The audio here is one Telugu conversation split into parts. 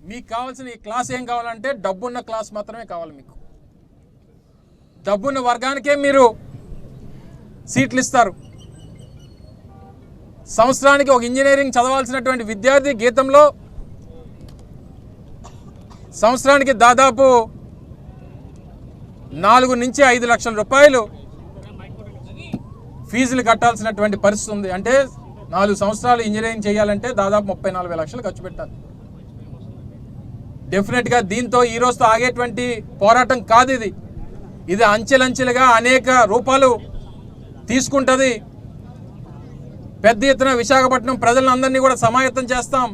మీకు కావాల్సిన ఈ క్లాస్ ఏం కావాలంటే డబ్బున్న క్లాస్ మాత్రమే కావాలి. మీకు డబ్బున్న వర్గానికే మీరు సీట్లు ఇస్తారు. సంవత్సరానికి ఒక ఇంజనీరింగ్ చదవాల్సినటువంటి విద్యార్థి గీతంలో సంవత్సరానికి దాదాపు 4 నుంచి 5 లక్షల రూపాయలు ఫీజులు కట్టాల్సినటువంటి పరిస్థితి ఉంది. అంటే 4 సంవత్సరాలు ఇంజనీరింగ్ చేయాలంటే దాదాపు 34 లక్షలు ఖర్చు పెట్టాలి. డెఫినెట్గా దీంతో ఈ రోజుతో ఆగేటువంటి పోరాటం కాదు ఇది. ఇది అంచెలంచెలుగా అనేక రూపాలు తీసుకుంటుంది. పెద్ద ఎత్తున విశాఖపట్నం ప్రజలందరినీ కూడా సమాయత్తం చేస్తాం.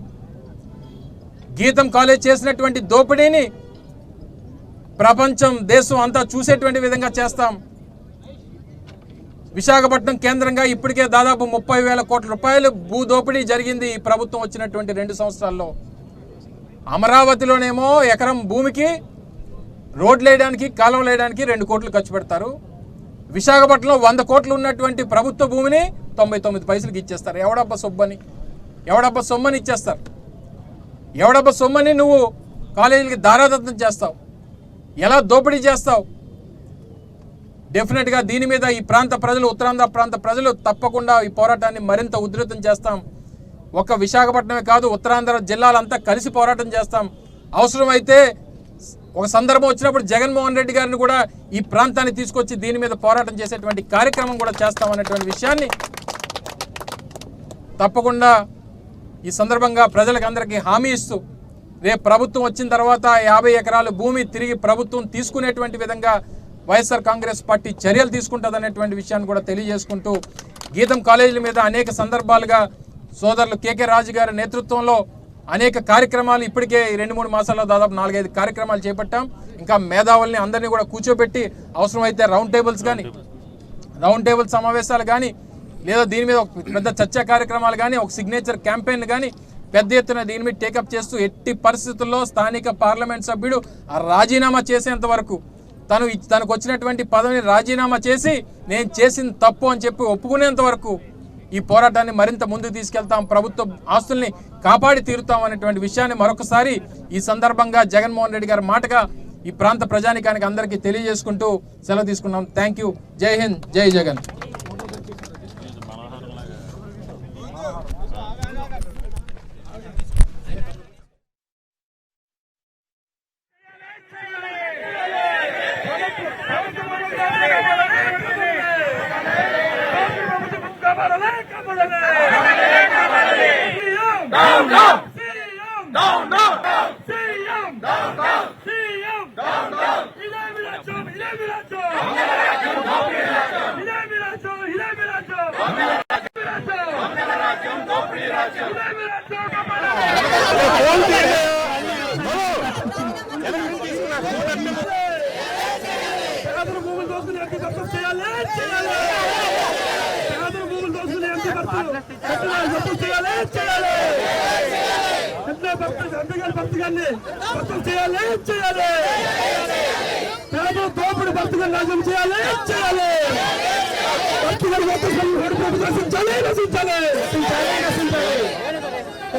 గీతం కాలేజ్ చేసినటువంటి దోపిడీని ప్రపంచం దేశం అంతా చూసేటువంటి విధంగా చేస్తాం. విశాఖపట్నం కేంద్రంగా ఇప్పటికే దాదాపు 30,000 కోట్ల రూపాయలు భూదోపిడీ జరిగింది ఈ ప్రభుత్వం వచ్చినటువంటి 2 సంవత్సరాల్లో. అమరావతిలోనేమో ఎకరం భూమికి రోడ్లు వేయడానికి కాలువలు వేయడానికి 2 కోట్లు ఖర్చు పెడతారు. విశాఖపట్నంలో 100 కోట్లు ఉన్నటువంటి ప్రభుత్వ భూమిని 99 పైసలకి ఇచ్చేస్తారు. ఎవడబ్బా సొమ్మని ఇచ్చేస్తారు. ఎవడబ్బా సొమ్మని నువ్వు కాలేజీలకి దారాదత్తం చేస్తావు, ఎలా దోపిడీ చేస్తావు? డెఫినెట్గా దీని మీద ఈ ప్రాంత ప్రజలు, ఉత్తరాంధ్ర ప్రాంత ప్రజలు తప్పకుండా ఈ పోరాటాన్ని మరింత ఉధృతం చేస్తాం. ఒక్క విశాఖపట్నమే కాదు, ఉత్తరాంధ్ర జిల్లాలంతా కలిసి పోరాటం చేస్తాం. అవసరమైతే ఒక సందర్భం వచ్చినప్పుడు జగన్మోహన్ రెడ్డి గారిని కూడా ఈ ప్రాంతాన్ని తీసుకొచ్చి దీని మీద పోరాటం చేసేటువంటి కార్యక్రమం కూడా చేస్తామనేటువంటి విషయాన్ని తప్పకుండా ఈ సందర్భంగా ప్రజలకు అందరికీ హామీ ఇస్తూ, రేపు ప్రభుత్వం వచ్చిన తర్వాత 50 ఎకరాల భూమి తిరిగి ప్రభుత్వం తీసుకునేటువంటి విధంగా వైఎస్ఆర్ కాంగ్రెస్ పార్టీ చర్యలు తీసుకుంటుందనేటువంటి విషయాన్ని కూడా తెలియజేసుకుంటూ, గీతం కాలేజీల మీద అనేక సందర్భాలుగా సోదరులు కేకే రాజు గారి నేతృత్వంలో అనేక కార్యక్రమాలు ఇప్పటికే 2-3 మాసాల్లో దాదాపు 4-5 కార్యక్రమాలు చేపట్టాం. ఇంకా మేధావుల్ని అందరినీ కూడా కూర్చోబెట్టి అవసరమైతే రౌండ్ టేబుల్ సమావేశాలు కానీ, లేదా దీని మీద ఒక పెద్ద చర్చా కార్యక్రమాలు కానీ, ఒక సిగ్నేచర్ క్యాంపెయిన్ కానీ పెద్ద ఎత్తున దీని మీద టేకప్ చేస్తూ, ఎట్టి పరిస్థితుల్లో స్థానిక పార్లమెంట్ సభ్యుడు రాజీనామా చేసేంత వరకు, తనకు వచ్చినటువంటి పదవిని రాజీనామా చేసి నేను చేసింది తప్పు అని చెప్పి ఒప్పుకునేంత వరకు ఈ పోరాటాన్ని మరింత ముందుకు తీసుకెళ్తాం. ప్రభుత్వ ఆస్తుల్ని కాపాడి తీరుతాం అనేటువంటి విషయాన్ని మరొకసారి ఈ సందర్భంగా జగన్మోహన్ రెడ్డి గారి మాటగా ఈ ప్రాంత ప్రజానికానికి అందరికీ తెలియజేసుకుంటూ సెలవు తీసుకున్నాం. Thank you. జై హింద్, జై జగన్.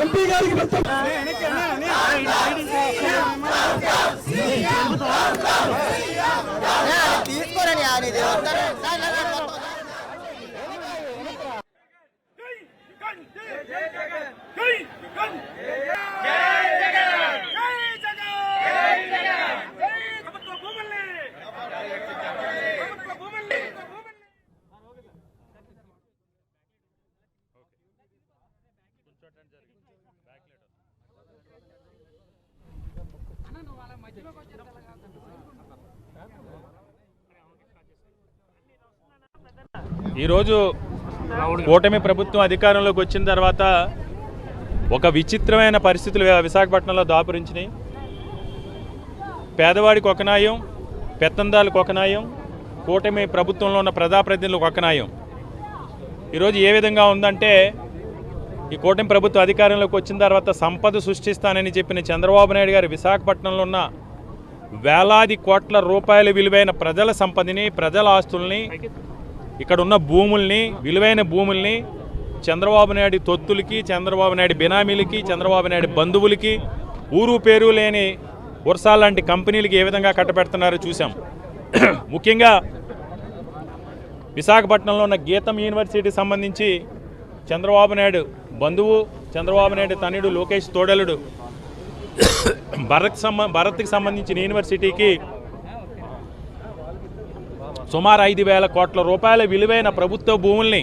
ఎంపీ గారికి తీసుకోరని ఈరోజు కూటమి ప్రభుత్వం అధికారంలోకి వచ్చిన తర్వాత ఒక విచిత్రమైన పరిస్థితులు విశాఖపట్నంలో దాపురించినాయి. పేదవాడికి ఒక న్యాయం, పెత్తందాలకు ఒక న్యాయం, కూటమి ప్రభుత్వంలో ఉన్న ప్రజాప్రతినిధులకు ఒక న్యాయం. ఈరోజు ఏ విధంగా ఉందంటే, ఈ కూటమి ప్రభుత్వం అధికారంలోకి వచ్చిన తర్వాత సంపద సృష్టిస్తానని చెప్పిన చంద్రబాబు నాయుడు గారు విశాఖపట్నంలో ఉన్న వేలాది కోట్ల రూపాయల విలువైన ప్రజల సంపదని, ప్రజల ఆస్తుల్ని, ఇక్కడ ఉన్న భూముల్ని, విలువైన భూముల్ని చంద్రబాబు నాయుడు తొత్తులకి, చంద్రబాబు నాయుడు బినామీలకి, చంద్రబాబు నాయుడు బంధువులకి ఊరు పేరు లేని వర్షాల లాంటి కంపెనీలకి ఏ విధంగా కట్టబెడుతున్నారో చూసాం. ముఖ్యంగా విశాఖపట్నంలో ఉన్న గీతం యూనివర్సిటీకి సంబంధించి చంద్రబాబు నాయుడు బంధువు, చంద్రబాబు నాయుడు తనయుడు లోకేష్ తోడలుడు భరత్కి సంబంధించిన యూనివర్సిటీకి సుమారు 5,000 కోట్ల రూపాయల విలువైన ప్రభుత్వ భూముల్ని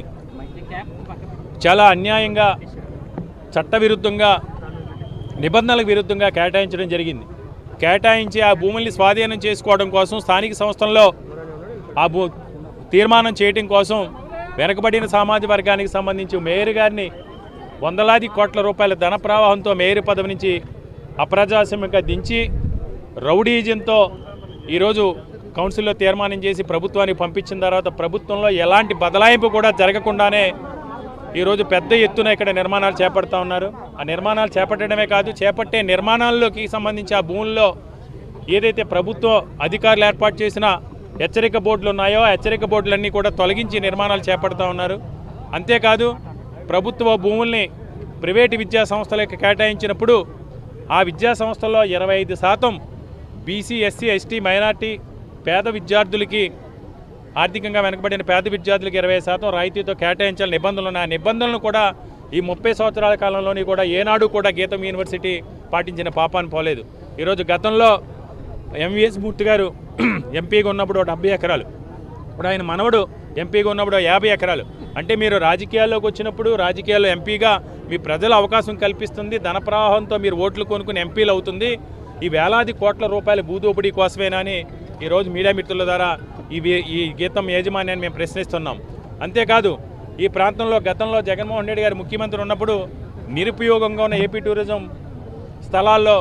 చాలా అన్యాయంగా, చట్టవిరుద్ధంగా, నిబంధనలకు విరుద్ధంగా కేటాయించడం జరిగింది. కేటాయించి ఆ భూముల్ని స్వాధీనం చేసుకోవడం కోసం స్థానిక సంస్థల్లో ఆ తీర్మానం చేయడం కోసం వెనకబడిన సామాజిక వర్గానికి సంబంధించి మేయర్ గారిని వందలాది కోట్ల రూపాయల ధన ప్రవాహంతో మేయర్ పదవి నుంచి అప్రజాస్వామ్యంగా దించి రౌడీజంతో ఈరోజు కౌన్సిల్లో తీర్మానం చేసి ప్రభుత్వానికి పంపించిన తర్వాత ప్రభుత్వంలో ఎలాంటి బదలాయింపు కూడా జరగకుండానే ఈరోజు పెద్ద ఎత్తున ఇక్కడ నిర్మాణాలు చేపడతా ఉన్నారు. ఆ నిర్మాణాలు చేపట్టడమే కాదు, చేపట్టే నిర్మాణాల్లోకి సంబంధించి ఆ భూముల్లో ఏదైతే ప్రభుత్వ అధికారులు ఏర్పాటు చేసిన హెచ్చరిక బోర్డులు ఉన్నాయో ఆ హెచ్చరిక బోర్డులన్నీ కూడా తొలగించి నిర్మాణాలు చేపడతా ఉన్నారు. అంతేకాదు ప్రభుత్వ భూముల్ని ప్రైవేటు విద్యా సంస్థలకు కేటాయించినప్పుడు ఆ విద్యా సంస్థల్లో 25% బీసీ, ఎస్సీ, ఎస్టీ, మైనార్టీ పేద విద్యార్థులకి, ఆర్థికంగా వెనకబడిన పేద విద్యార్థులకి 20% రాయితీతో కేటాయించాలని నిబంధనలు ఉన్నాయి. ఆ నిబంధనలను కూడా ఈ 30 సంవత్సరాల కాలంలోని కూడా ఏనాడు కూడా గీతం యూనివర్సిటీ పాటించిన పాపాన్ని పోలేదు. ఈరోజు గతంలో ఎంవీఎస్ మూర్తి గారు ఎంపీగా ఉన్నప్పుడు 70 ఎకరాలు, ఇప్పుడు ఆయన మనవడు ఎంపీగా ఉన్నప్పుడు 50 ఎకరాలు. అంటే మీరు రాజకీయాల్లోకి వచ్చినప్పుడు రాజకీయాల్లో ఎంపీగా మీ ప్రజల అవకాశం కల్పిస్తుంది, ధన ప్రవాహంతో మీరు ఓట్లు కొనుక్కుని ఎంపీలు అవుతుంది. ఈ వేలాది కోట్ల రూపాయల భూదోపిడీ కోసమేనా అని ఈరోజు మీడియా మిత్రుల ద్వారా ఈ గీతం యాజమాన్యాన్ని మేము ప్రశ్నిస్తున్నాం. అంతేకాదు ఈ ప్రాంతంలో గతంలో జగన్మోహన్ రెడ్డి గారు ముఖ్యమంత్రి ఉన్నప్పుడు నిరుపయోగంగా ఉన్న ఏపీ టూరిజం స్థలాల్లో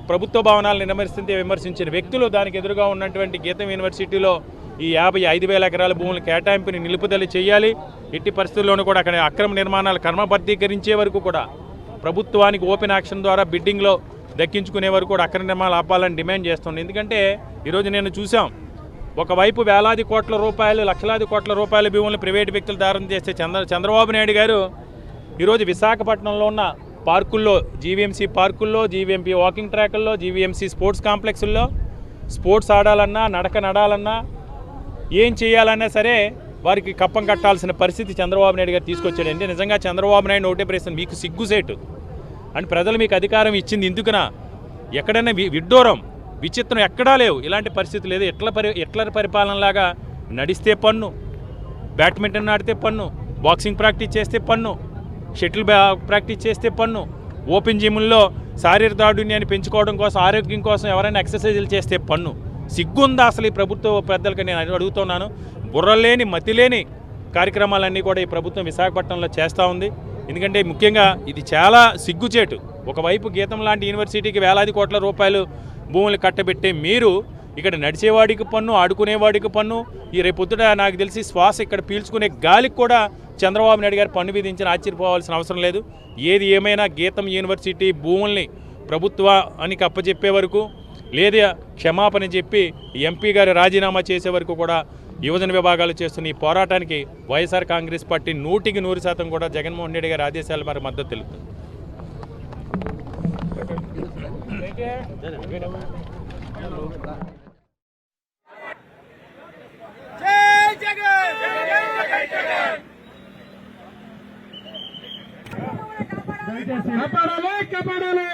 ప్రభుత్వ భవనాలను విమర్శించిన వ్యక్తులు దానికి ఎదురుగా ఉన్నటువంటి గీతం యూనివర్సిటీలో ఈ 55,000 ఎకరాల భూముల కేటాయింపుని నిలుపుదల చేయాలి. ఎట్టి పరిస్థితుల్లోనూ కూడా అక్కడ అక్రమ నిర్మాణాలు క్రమబద్ధీకరించే వరకు కూడా ప్రభుత్వానికి ఓపెన్ యాక్షన్ ద్వారా బిడ్డింగ్లో దక్కించుకునే వరకు కూడా అక్రమ నిర్మాణాలు ఆపాలని డిమాండ్ చేస్తుంది. ఎందుకంటే ఈరోజు నేను చూసాం, ఒకవైపు వేలాది కోట్ల రూపాయలు, లక్షలాది కోట్ల రూపాయల భూములను ప్రైవేటు వ్యక్తులు దారం చేస్తే చంద్రబాబు నాయుడు గారు ఈరోజు విశాఖపట్నంలో ఉన్న పార్కుల్లో, జీవీఎంసీ పార్కుల్లో, జీవీఎంపీ వాకింగ్ ట్రాకుల్లో, జీవీఎంసీ స్పోర్ట్స్ కాంప్లెక్స్ల్లో స్పోర్ట్స్ ఆడాలన్నా, నడక నడాలన్నా, ఏం చేయాలన్నా సరే వారికి కప్పం కట్టాల్సిన పరిస్థితి చంద్రబాబు నాయుడు గారు తీసుకొచ్చాడు. అంటే నిజంగా చంద్రబాబు నాయుడు ఒకటే ప్రశ్న, మీకు సిగ్గుసేటు అని ప్రజలు మీకు అధికారం ఇచ్చింది ఎందుకునా? ఎక్కడైనా విడ్డూరం, విచిత్రం ఎక్కడా లేవు. ఇలాంటి పరిస్థితి లేదు. ఎట్ల పరిపాలనలాగా నడిస్తే పన్ను, బ్యాడ్మింటన్ ఆడితే పన్ను, బాక్సింగ్ ప్రాక్టీస్ చేస్తే పన్ను, షటిల్ ప్రాక్టీస్ చేస్తే పన్ను, ఓపెన్ జిమ్ల్లో శారీరక దారుణ్యాన్ని పెంచుకోవడం కోసం, ఆరోగ్యం కోసం ఎవరైనా ఎక్సర్సైజులు చేస్తే పన్ను. సిగ్గుందా అసలు ఈ ప్రభుత్వ పెద్దలకి నేను అడుగుతున్నాను. బుర్రలేని, మతిలేని కార్యక్రమాలన్నీ కూడా ఈ ప్రభుత్వం విశాఖపట్నంలో చేస్తూ ఉంది. ఎందుకంటే ముఖ్యంగా ఇది చాలా సిగ్గుచేటు. ఒకవైపు గీతం లాంటి యూనివర్సిటీకి వేలాది కోట్ల రూపాయలు భూములు కట్టబెట్టే మీరు ఇక్కడ నడిచేవాడికి పన్ను, ఆడుకునేవాడికి పన్ను, ఈ రేపొద్దుట నాకు తెలిసి శ్వాస ఇక్కడ పీల్చుకునే గాలికి కూడా చంద్రబాబు నాయుడు గారు పన్ను విధించిన ఆశ్చర్యపోవాల్సిన అవసరం లేదు. ఏది ఏమైనా గీతం యూనివర్సిటీ భూముల్ని ప్రభుత్వానికి అప్పచెప్పే వరకు, లేదా క్షమాపణ చెప్పి ఎంపీ గారు రాజీనామా చేసే వరకు కూడా యువజన విభాగాలు చేస్తున్న ఈ పోరాటానికి వైఎస్ఆర్ కాంగ్రెస్ పార్టీ 100% కూడా జగన్మోహన్ రెడ్డి గారి ఆదేశాల మరి మద్దతు తెలుపుతుంది. కాపాడాలి.